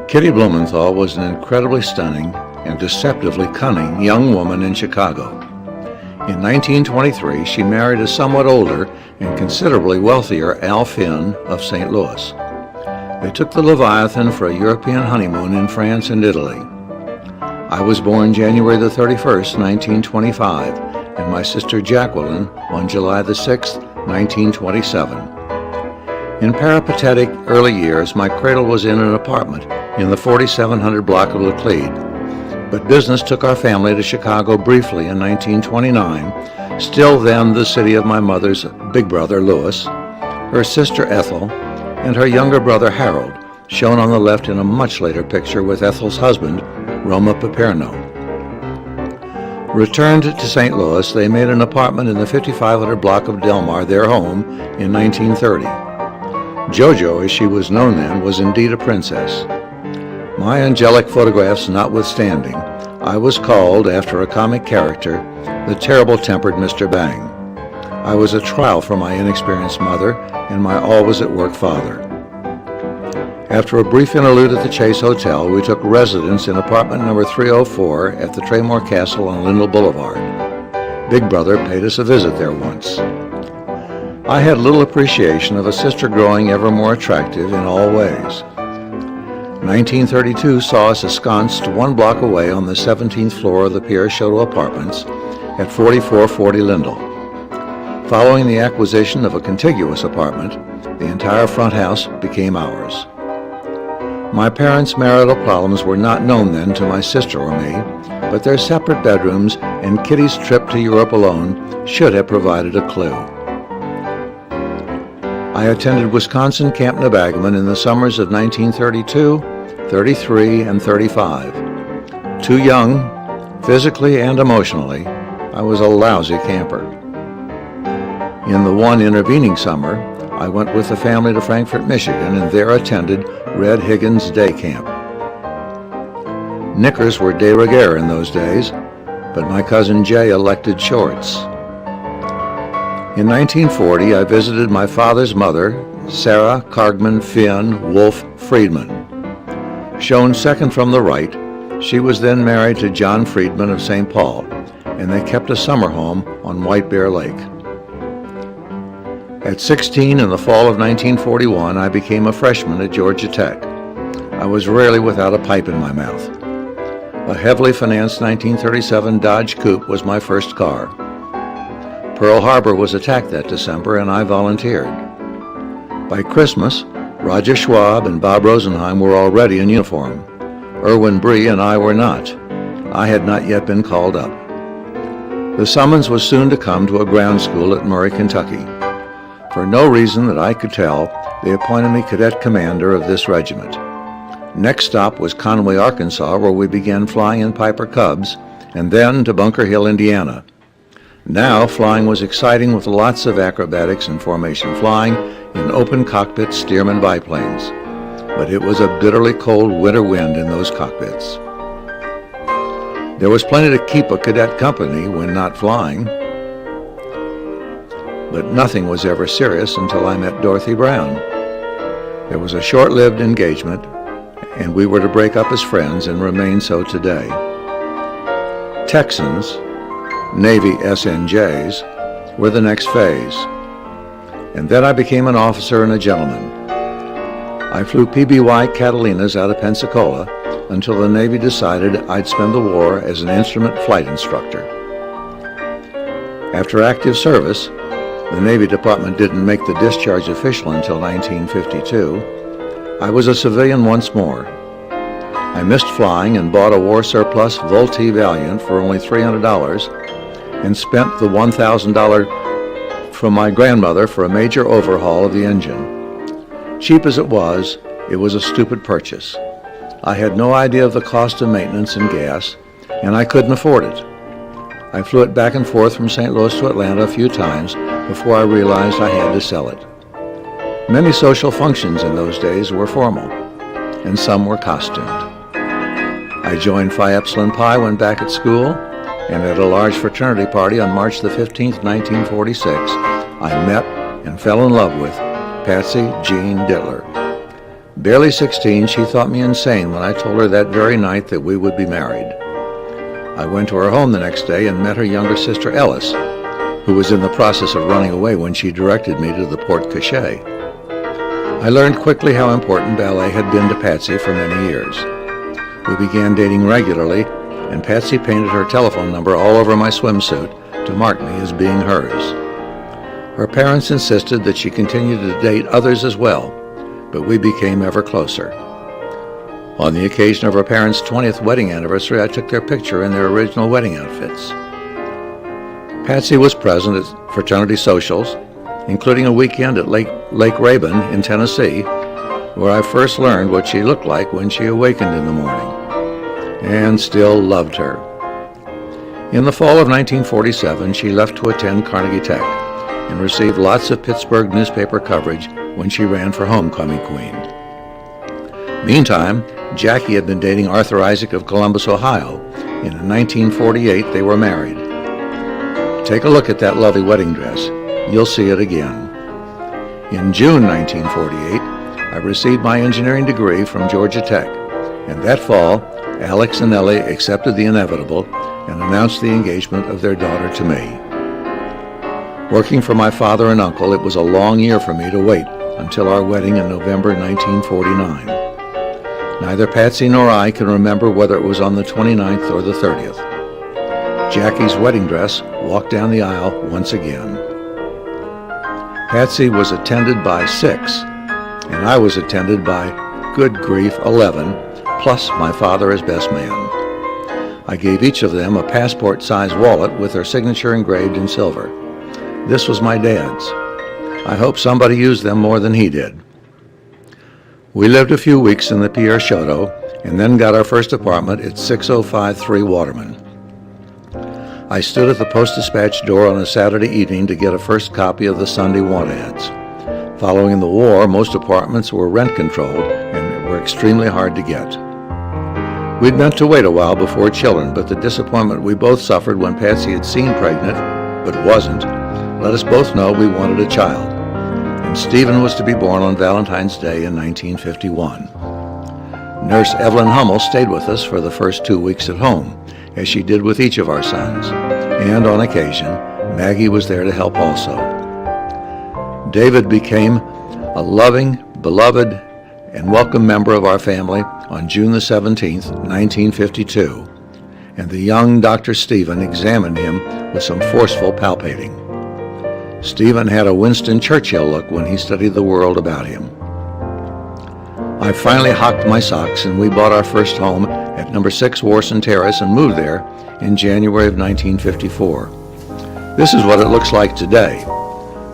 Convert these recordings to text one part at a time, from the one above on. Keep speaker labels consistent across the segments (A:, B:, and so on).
A: Kitty Blumenthal was an incredibly stunning and deceptively cunning young woman in Chicago. In 1923, she married a somewhat older and considerably wealthier Al Finn of St. Louis. They took the Leviathan for a European honeymoon in France and Italy. I was born January the 31st, 1925, and my sister Jacqueline on July the 6th, 1927. In peripatetic early years, my cradle was in an apartment in the 4700 block of Laclede, but business took our family to Chicago briefly in 1929, still then the city of my mother's big brother Louis, her sister Ethel, and her younger brother Harold, shown on the left in a much later picture with Ethel's husband, Roma Paperno. Returned to St. Louis, they made an apartment in the 5500 block of Delmar their home in 1930. Jojo, as she was known then, was indeed a princess. My angelic photographs notwithstanding, I was called, after a comic character, the terrible-tempered Mr. Bang. I was a trial for my inexperienced mother and my always-at-work father. After a brief interlude at the Chase Hotel, we took residence in apartment number 304 at the Traymore Castle on Lindell Boulevard. Big Brother paid us a visit there once. I had little appreciation of a sister growing ever more attractive in all ways. 1932 saw us ensconced one block away on the 17th floor of the Pierre Chateau Apartments at 4440 Lindell. Following the acquisition of a contiguous apartment, the entire front house became ours. My parents' marital problems were not known then to my sister or me, but their separate bedrooms and Kitty's trip to Europe alone should have provided a clue. I attended Wisconsin Camp Nebagaman in the summers of 1932, 33, and 35. Too young, physically and emotionally, I was a lousy camper. In the one intervening summer, I went with the family to Frankfort, Michigan, and there attended Red Higgins Day Camp. Knickers were de rigueur in those days, but my cousin Jay elected shorts. In 1940, I visited my father's mother, Sarah Cargman Finn Wolf Friedman. Shown second from the right, she was then married to John Friedman of St. Paul, and they kept a summer home on White Bear Lake. At 16 in the fall of 1941, I became a freshman at Georgia Tech. I was rarely without a pipe in my mouth. A heavily financed 1937 Dodge Coupe was my first car. Pearl Harbor was attacked that December, and I volunteered. By Christmas, Roger Schwab and Bob Rosenheim were already in uniform. Irwin Bree and I were not. I had not yet been called up. The summons was soon to come to a ground school at Murray, Kentucky. For no reason that I could tell, they appointed me cadet commander of this regiment. Next stop was Conway, Arkansas, where we began flying in Piper Cubs, and then to Bunker Hill, Indiana. Now, flying was exciting with lots of acrobatics and formation flying in open cockpit Stearman biplanes. But it was a bitterly cold winter wind in those cockpits. There was plenty to keep a cadet company when not flying. But nothing was ever serious until I met Dorothy Brown. There was a short-lived engagement, and we were to break up as friends and remain so today. Texans, Navy SNJs, were the next phase. And then I became an officer and a gentleman. I flew PBY Catalinas out of Pensacola until the Navy decided I'd spend the war as an instrument flight instructor. After active service, the Navy Department didn't make the discharge official until 1952. I was a civilian once more. I missed flying and bought a war surplus Vultee Valiant for only $300 and spent the $1,000 from my grandmother for a major overhaul of the engine. Cheap as it was a stupid purchase. I had no idea of the cost of maintenance and gas, and I couldn't afford it. I flew it back and forth from St. Louis to Atlanta a few times before I realized I had to sell it. Many social functions in those days were formal, and some were costumed. I joined Phi Epsilon Pi when back at school, and at a large fraternity party on March the 15th, 1946, I met and fell in love with Patsy Jean Dittler. Barely 16, she thought me insane when I told her that very night that we would be married. I went to her home the next day and met her younger sister Ellis, who was in the process of running away when she directed me to the porte cochere. I learned quickly how important ballet had been to Patsy for many years. We began dating regularly, and Patsy painted her telephone number all over my swimsuit to mark me as being hers. Her parents insisted that she continue to date others as well, but we became ever closer. On the occasion of her parents' 20th wedding anniversary, I took their picture in their original wedding outfits. Patsy was present at fraternity socials, including a weekend at Lake Rabun in Tennessee, where I first learned what she looked like when she awakened in the morning, and still loved her. In the fall of 1947, she left to attend Carnegie Tech and received lots of Pittsburgh newspaper coverage when she ran for homecoming queen. Meantime, Jackie had been dating Arthur Isaac of Columbus, Ohio, and in 1948 they were married. Take a look at that lovely wedding dress. You'll see it again. In June 1948, I received my engineering degree from Georgia Tech, and that fall, Alex and Ellie accepted the inevitable and announced the engagement of their daughter to me. Working for my father and uncle, it was a long year for me to wait until our wedding in November 1949. Neither Patsy nor I can remember whether it was on the 29th or the 30th. Jackie's wedding dress walked down the aisle once again. Patsy was attended by 6, and I was attended by, good grief, 11, plus my father as best man. I gave each of them a passport-sized wallet with their signature engraved in silver. This was my dad's. I hope somebody used them more than he did. We lived a few weeks in the Pierre Chateau, and then got our first apartment at 6053 Waterman. I stood at the Post-Dispatch door on a Saturday evening to get a first copy of the Sunday want ads. Following the war, most apartments were rent-controlled and were extremely hard to get. We'd meant to wait a while before children, but the disappointment we both suffered when Patsy had seemed pregnant, but wasn't, let us both know we wanted a child, and Stephen was to be born on Valentine's Day in 1951. Nurse Evelyn Hummel stayed with us for the first 2 weeks at home, as she did with each of our sons, and on occasion, Maggie was there to help also. David became a loving, beloved, and welcome member of our family on June the 17th, 1952, and the young Dr. Stephen examined him with some forceful palpating. Stephen had a Winston Churchill look when he studied the world about him. I finally hocked my socks, and we bought our first home at number 6 Warson Terrace and moved there in January of 1954. This is what it looks like today.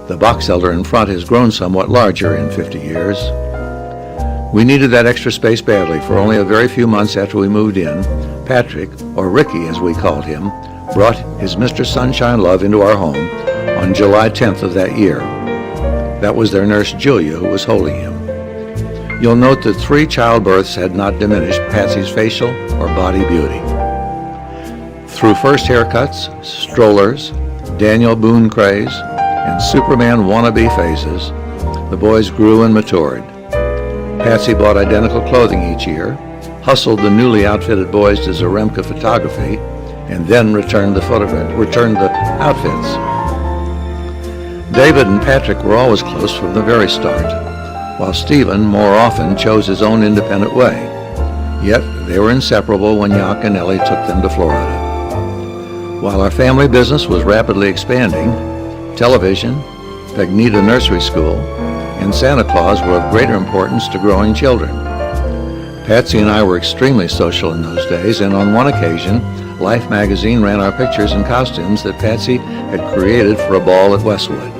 A: The box elder in front has grown somewhat larger in 50 years. We needed that extra space badly, for only a very few months after we moved in, Patrick, or Ricky as we called him, brought his Mr. Sunshine Love into our home on July 10th of that year. That was their nurse Julia who was holding him. You'll note that 3 childbirths had not diminished Patsy's facial or body beauty. Through first haircuts, strollers, Daniel Boone craze, and Superman wannabe phases, the boys grew and matured. Patsy bought identical clothing each year, hustled the newly outfitted boys to Zaremka Photography, and then returned the outfits. David and Patrick were always close from the very start, while Stephen more often chose his own independent way. Yet they were inseparable when Yak and Ellie took them to Florida. While our family business was rapidly expanding, television, Pegnita Nursery School, and Santa Claus were of greater importance to growing children. Patsy and I were extremely social in those days, and on one occasion, Life magazine ran our pictures and costumes that Patsy had created for a ball at Westwood.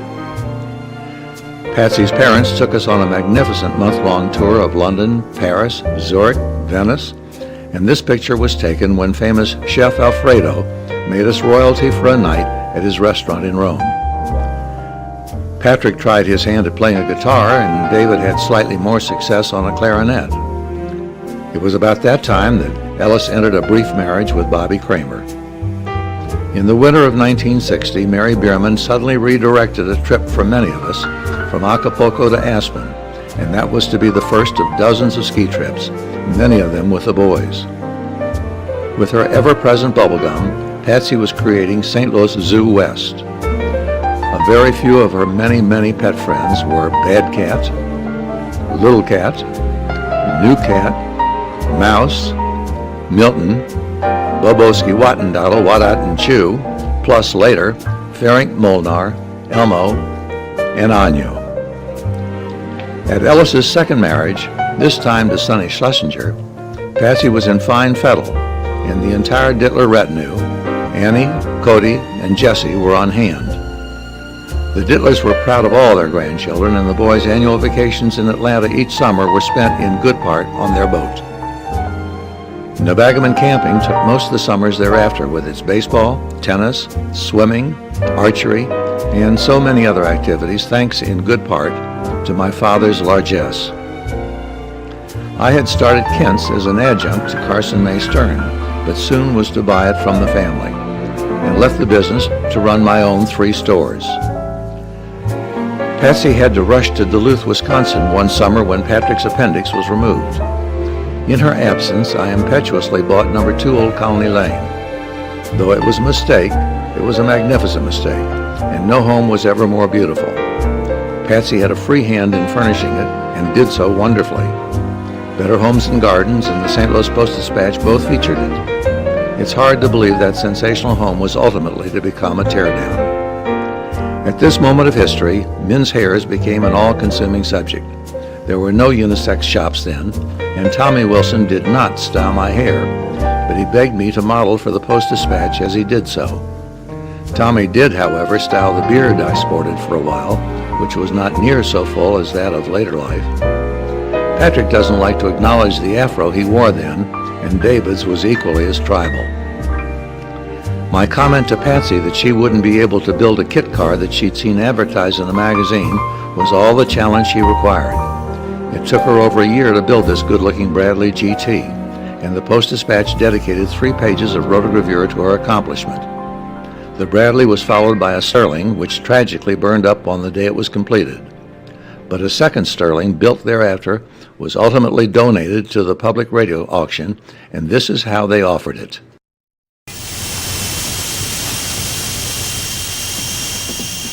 A: Patsy's parents took us on a magnificent month-long tour of London, Paris, Zurich, Venice, and this picture was taken when famous Chef Alfredo made us royalty for a night at his restaurant in Rome. Patrick tried his hand at playing a guitar, and David had slightly more success on a clarinet. It was about that time that Ellis entered a brief marriage with Bobby Kramer. In the winter of 1960, Mary Bierman suddenly redirected a trip for many of us from Acapulco to Aspen and that was to be the first of dozens of ski trips, many of them with the boys. With her ever-present bubblegum, Patsy was creating St. Louis Zoo West. A very few of her many, many pet friends were Bad Cat, Little Cat, New Cat, Mouse, Milton, Boboski Wattendottle, Wadat and Chew, plus later, Ferenc Molnar, Elmo, and Anyo. At Ellis's second marriage, this time to Sonny Schlesinger, Patsy was in fine fettle, and the entire Dittler retinue, Annie, Cody, and Jesse, were on hand. The Dittlers were proud of all their grandchildren, and the boys' annual vacations in Atlanta each summer were spent in good part on their boat. Nebagaman camping took most of the summers thereafter with its baseball, tennis, swimming, archery, and so many other activities, thanks in good part to my father's largesse. I had started Kent's as an adjunct to Carson May Stern, but soon was to buy it from the family, and left the business to run my own 3 stores. Patsy had to rush to Duluth, Wisconsin one summer when Patrick's appendix was removed. In her absence, I impetuously bought number 2 Old Colony Lane. Though it was a mistake, it was a magnificent mistake, and no home was ever more beautiful. Patsy had a free hand in furnishing it, and did so wonderfully. Better Homes and Gardens and the St. Louis Post-Dispatch both featured it. It's hard to believe that sensational home was ultimately to become a teardown. At this moment of history, men's hairs became an all-consuming subject. There were no unisex shops then, and Tommy Wilson did not style my hair, but he begged me to model for the Post-Dispatch as he did so. Tommy did, however, style the beard I sported for a while, which was not near so full as that of later life. Patrick doesn't like to acknowledge the afro he wore then, and David's was equally as tribal. My comment to Patsy that she wouldn't be able to build a kit car that she'd seen advertised in a magazine was all the challenge she required. It took her over a year to build this good-looking Bradley GT, and the Post-Dispatch dedicated 3 pages of rotogravure to her accomplishment. The Bradley was followed by a Sterling, which tragically burned up on the day it was completed. But a second Sterling, built thereafter, was ultimately donated to the public radio auction, and this is how they offered it.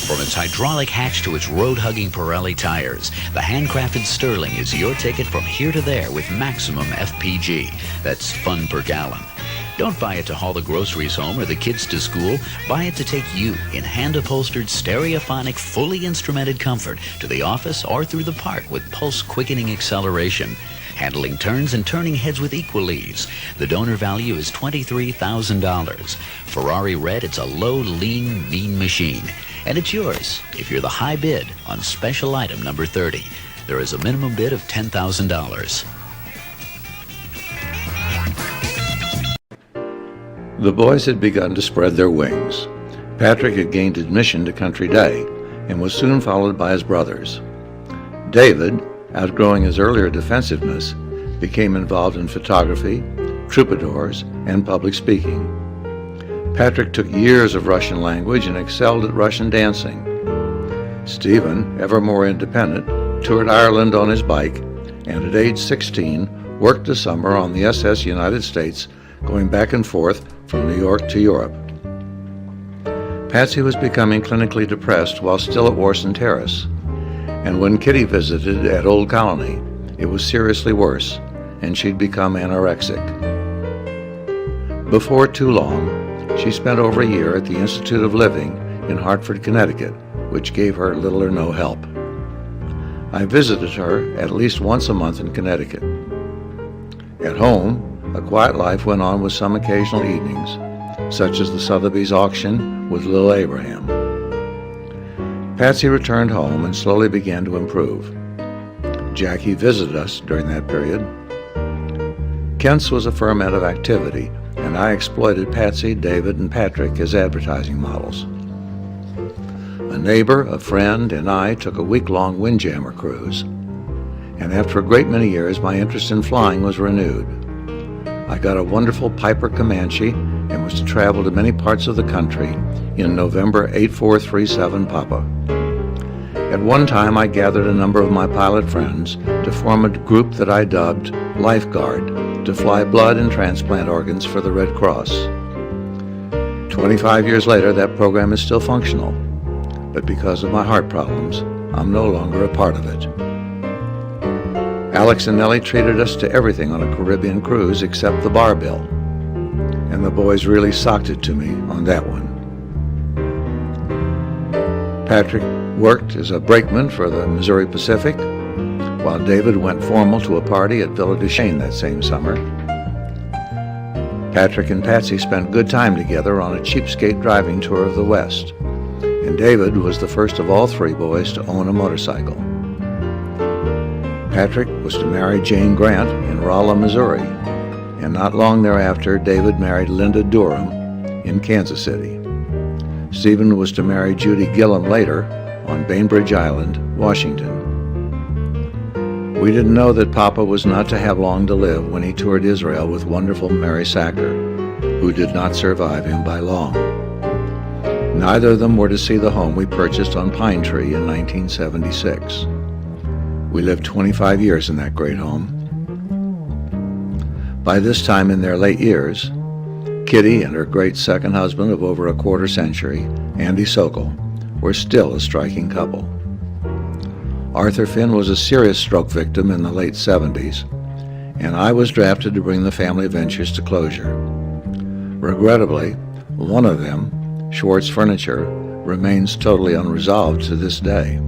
B: From its hydraulic hatch to its road-hugging Pirelli tires, the handcrafted Sterling is your ticket from here to there with maximum FPG. That's fun per gallon. Don't buy it to haul the groceries home or the kids to school. Buy it to take you in hand-upholstered, stereophonic, fully instrumented comfort to the office or through the park with pulse-quickening acceleration. Handling turns and turning heads with equal ease. The donor value is $23,000. Ferrari red, it's a low, lean, mean machine. And it's yours if you're the high bid on special item number 30. There is a minimum bid of $10,000.
A: The boys had begun to spread their wings. Patrick had gained admission to Country Day and was soon followed by his brothers. David, outgrowing his earlier defensiveness, became involved in photography, troubadours, and public speaking. Patrick took years of Russian language and excelled at Russian dancing. Stephen, ever more independent, toured Ireland on his bike, and at age 16 worked a summer on the SS United States, going back and forth from New York to Europe. Patsy was becoming clinically depressed while still at Warson Terrace, and when Kitty visited at Old Colony, it was seriously worse, and she'd become anorexic. Before too long, she spent over a year at the Institute of Living in Hartford, Connecticut, which gave her little or no help. I visited her at least once a month in Connecticut. At home, a quiet life went on with some occasional evenings, such as the Sotheby's auction with Lil Abraham. Patsy returned home and slowly began to improve. Jackie visited us during that period. Kent's was a ferment of activity, and I exploited Patsy, David, and Patrick as advertising models. A neighbor, a friend, and I took a week-long Windjammer cruise, and after a great many years, my interest in flying was renewed. I got a wonderful Piper Comanche and was to travel to many parts of the country in November 8437 Papa. At one time, I gathered a number of my pilot friends to form a group that I dubbed Lifeguard to fly blood and transplant organs for the Red Cross. 25 years later, that program is still functional, but because of my heart problems, I'm no longer a part of it. Alex and Nellie treated us to everything on a Caribbean cruise except the bar bill, and the boys really socked it to me on that one. Patrick worked as a brakeman for the Missouri Pacific, while David went formal to a party at Villa Duchesne that same summer. Patrick and Patsy spent good time together on a cheapskate driving tour of the West, and David was the first of all three boys to own a motorcycle. Patrick was to marry Jane Grant in Rolla, Missouri, and not long thereafter, David married Linda Durham in Kansas City. Stephen was to marry Judy Gillum later on Bainbridge Island, Washington. We didn't know that Papa was not to have long to live when he toured Israel with wonderful Mary Sacker, who did not survive him by long. Neither of them were to see the home we purchased on Pine Tree in 1976. We lived 25 years in that great home. By this time in their late years, Kitty and her great second husband of over a quarter century, Andy Sokol, were still a striking couple. Arthur Finn was a serious stroke victim in the late 70s, and I was drafted to bring the family ventures to closure. Regrettably, one of them, Schwartz Furniture, remains totally unresolved to this day.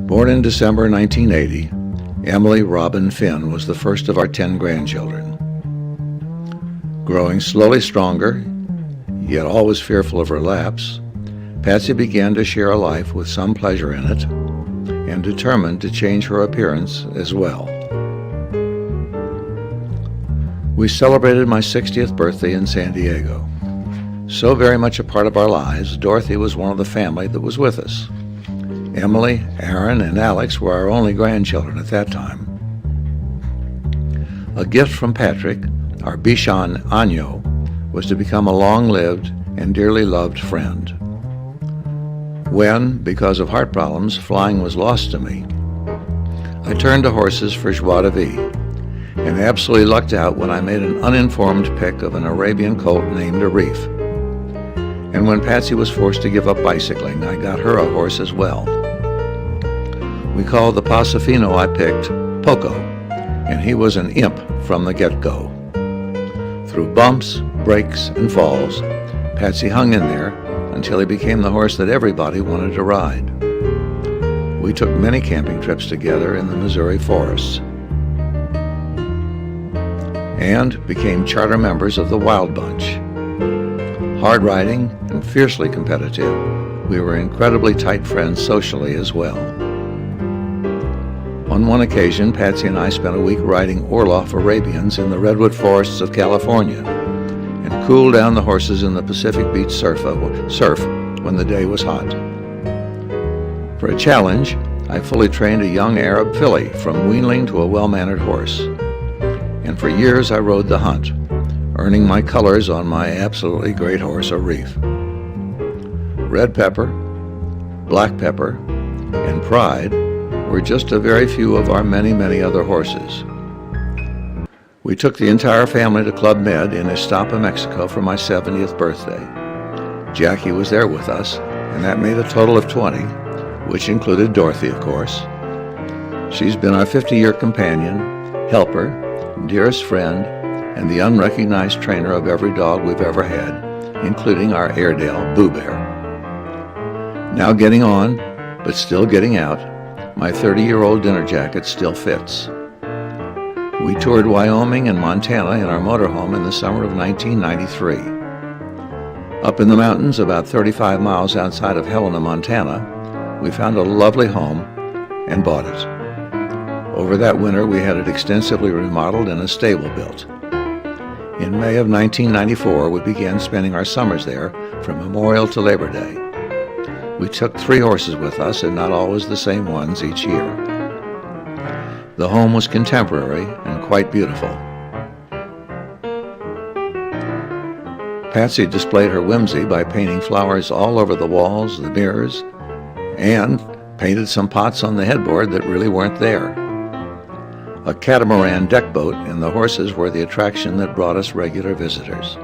A: Born in December 1980, Emily Robin Finn was the first of our 10 grandchildren. Growing slowly stronger, yet always fearful of relapse, Patsy began to share a life with some pleasure in it, and determined to change her appearance as well. We celebrated my 60th birthday in San Diego. So very much a part of our lives, Dorothy was one of the family that was with us. Emily, Aaron, and Alex were our only grandchildren at that time. A gift from Patrick, our Bichon Agno, was to become a long-lived and dearly loved friend. When, because of heart problems, flying was lost to me, I turned to horses for joie de vivre, and absolutely lucked out when I made an uninformed pick of an Arabian colt named Arif. And when Patsy was forced to give up bicycling, I got her a horse as well. We called the Pasofino I picked Poco, and he was an imp from the get-go. Through bumps, breaks, and falls, Patsy hung in there until he became the horse that everybody wanted to ride. We took many camping trips together in the Missouri forests and became charter members of the Wild Bunch. Hard riding and fiercely competitive, we were incredibly tight friends socially as well. On one occasion, Patsy and I spent a week riding Orloff Arabians in the redwood forests of California and cooled down the horses in the Pacific Beach surf when the day was hot. For a challenge, I fully trained a young Arab filly from weanling to a well-mannered horse. And for years I rode the hunt, earning my colors on my absolutely great horse, Arif. Red Pepper, Black Pepper, and Pride were just a very few of our many, many other horses. We took the entire family to Club Med in Estapa, Mexico for my 70th birthday. Jackie was there with us, and that made a total of 20, which included Dorothy, of course. She's been our 50-year companion, helper, dearest friend, and the unrecognized trainer of every dog we've ever had, including our Airedale, Boo Bear. Now getting on, but still getting out, my 30-year-old dinner jacket still fits. We toured Wyoming and Montana in our motorhome in the summer of 1993. Up in the mountains, about 35 miles outside of Helena, Montana, we found a lovely home and bought it. Over that winter, we had it extensively remodeled and a stable built. In May of 1994, we began spending our summers there from Memorial to Labor Day. We took 3 horses with us, and not always the same ones each year. The home was contemporary and quite beautiful. Patsy displayed her whimsy by painting flowers all over the walls, the mirrors, and painted some pots on the headboard that really weren't there. A catamaran deck boat and the horses were the attraction that brought us regular visitors.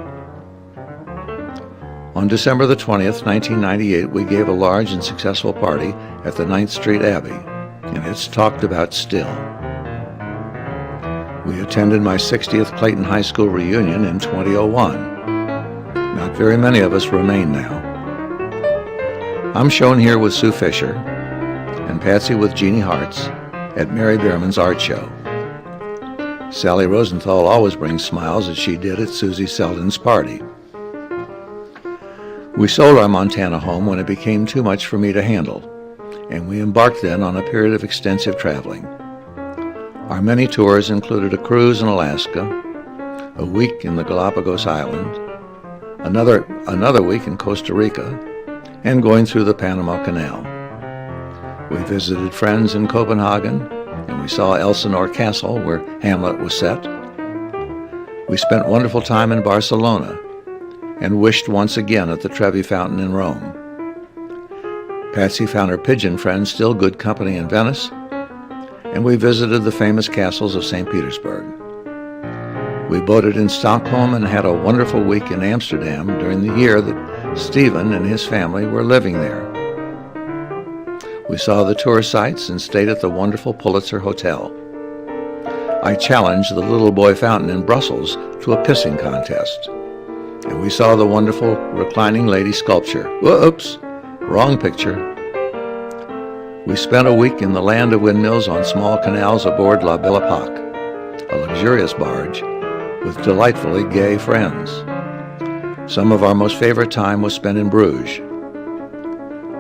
A: On December the 20th, 1998, we gave a large and successful party at the 9th Street Abbey, and it's talked about still. We attended my 60th Clayton High School reunion in 2001. Not very many of us remain now. I'm shown here with Sue Fisher and Patsy with Jeannie Hartz at Mary Behrman's art show. Sally Rosenthal always brings smiles as she did at Susie Selden's party. We sold our Montana home when it became too much for me to handle, and we embarked then on a period of extensive traveling. Our many tours included a cruise in Alaska, a week in the Galapagos Island, another week in Costa Rica, and going through the Panama Canal. We visited friends in Copenhagen, and we saw Elsinore Castle, where Hamlet was set. We spent wonderful time in Barcelona, and wished once again at the Trevi Fountain in Rome. Patsy found her pigeon friends still good company in Venice, and we visited the famous castles of St. Petersburg. We boated in Stockholm and had a wonderful week in Amsterdam during the year that Stephen and his family were living there. We saw the tour sites and stayed at the wonderful Pulitzer Hotel. I challenged the Little Boy Fountain in Brussels to a pissing contest, and we saw the wonderful reclining lady sculpture. Whoops, wrong picture. We spent a week in the land of windmills on small canals aboard La Belle Époque, a luxurious barge with delightfully gay friends. Some of our most favorite time was spent in Bruges.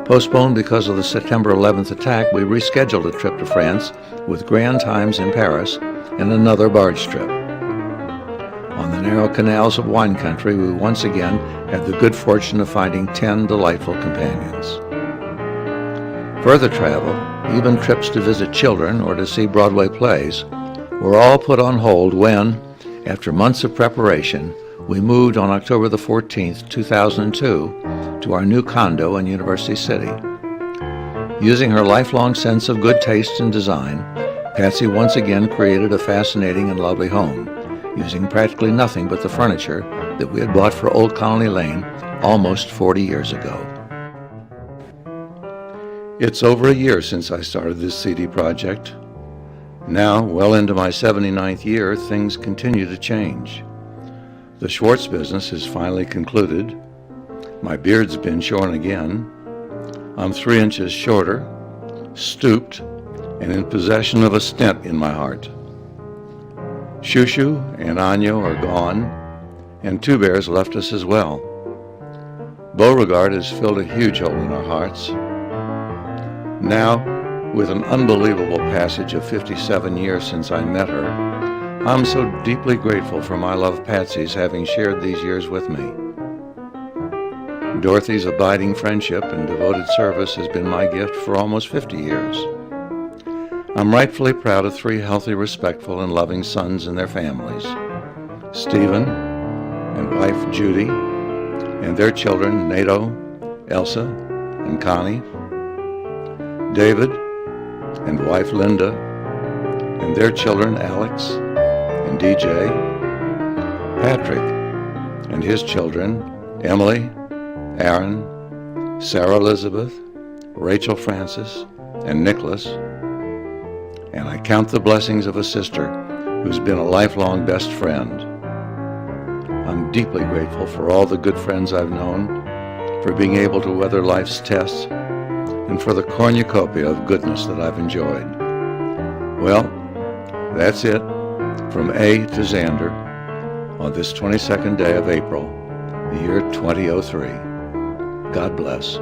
A: Postponed because of the September 11th attack, we rescheduled a trip to France with grand times in Paris and another barge trip. On the narrow canals of wine country, we once again had the good fortune of finding 10 delightful companions. Further travel, even trips to visit children or to see Broadway plays, were all put on hold when, after months of preparation, we moved on October the 14th, 2002, to our new condo in University City. Using her lifelong sense of good taste and design, Patsy once again created a fascinating and lovely home, using practically nothing but the furniture that we had bought for Old Colony Lane almost 40 years ago. It's over a year since I started this CD project. Now, well into my 79th year, things continue to change. The Schwartz business is finally concluded. My beard's been shorn again. I'm 3 inches shorter, stooped, and in possession of a stent in my heart. Shushu and Anyo are gone, and Two Bears left us as well. Beauregard has filled a huge hole in our hearts. Now, with an unbelievable passage of 57 years since I met her, I'm so deeply grateful for my love Patsy's having shared these years with me. Dorothy's abiding friendship and devoted service has been my gift for almost 50 years. I'm rightfully proud of 3 healthy, respectful, and loving sons and their families. Stephen and wife Judy, and their children Nato, Elsa, and Connie. David and wife Linda, and their children Alex and DJ. Patrick and his children Emily, Aaron, Sarah Elizabeth, Rachel Francis, and Nicholas. And I count the blessings of a sister who's been a lifelong best friend. I'm deeply grateful for all the good friends I've known, for being able to weather life's tests, and for the cornucopia of goodness that I've enjoyed. Well, that's it, from A to Zander, on this 22nd day of April, the year 2003. God bless.